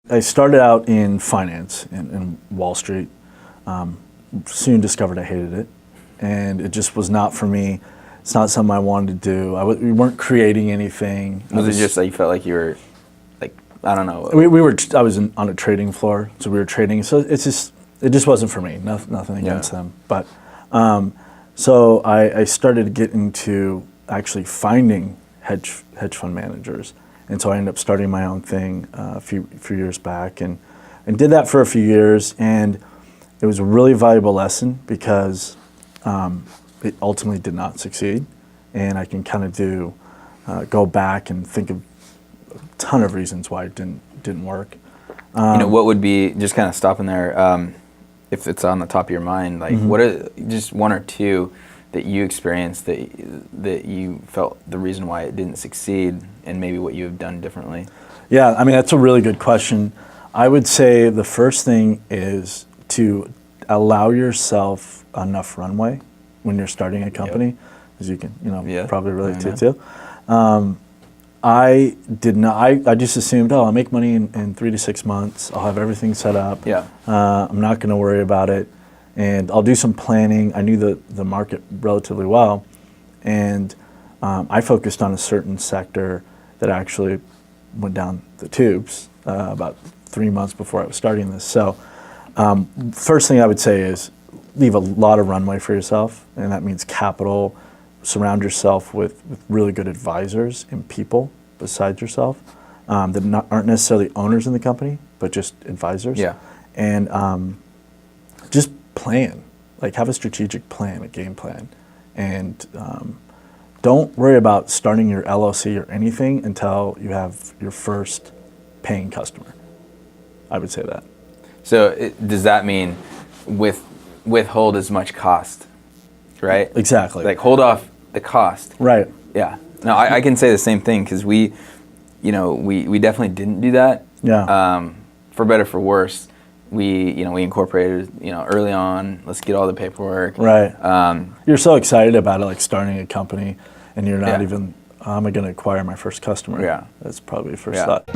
I started out in finance in Wall Street. Soon discovered I hated it, and it just was not for me. It's not something I wanted to do. We weren't creating anything. Was it just that you felt like you were, like, I don't know? I was on a trading floor, so we were trading. So it just wasn't for me. Nothing against them, but so I started getting to actually finding hedge fund managers, and so I ended up starting my own thing a few years back, and did that for a few years, and it was a really valuable lesson because it ultimately did not succeed, and I can kind of go back and think of a ton of reasons why it didn't work. What would be, just kind of stopping there, if it's on the top of your mind, like what are just one or two that you experienced that you felt the reason why it didn't succeed, and maybe what you have done differently? Yeah, I mean, that's a really good question. I would say the first thing is to allow yourself enough runway when you're starting a company, as you can probably relate to too. I did not. I just assumed, I'll make money in 3 to 6 months. I'll have everything set up. Yeah. I'm not going to worry about it, and I'll do some planning. I knew the market relatively well, and I focused on a certain sector that actually went down the tubes about 3 months before I was starting this. So first thing I would say is leave a lot of runway for yourself, and that means capital. Surround yourself with really good advisors and people besides yourself that aren't necessarily owners in the company, but just advisors. Yeah. And just plan, like have a strategic plan, a game plan, and don't worry about starting your LLC or anything until you have your first paying customer. I would say that. So does that mean withhold as much cost, right? Exactly. Like hold off the cost. Right. Yeah. No, I can say the same thing because we definitely didn't do that. Yeah. For better for worse, we incorporated early on. Let's get all the paperwork. Right. You're so excited about it, like starting a company, and you're not even. Am I going to acquire my first customer? Yeah. That's probably the first thought.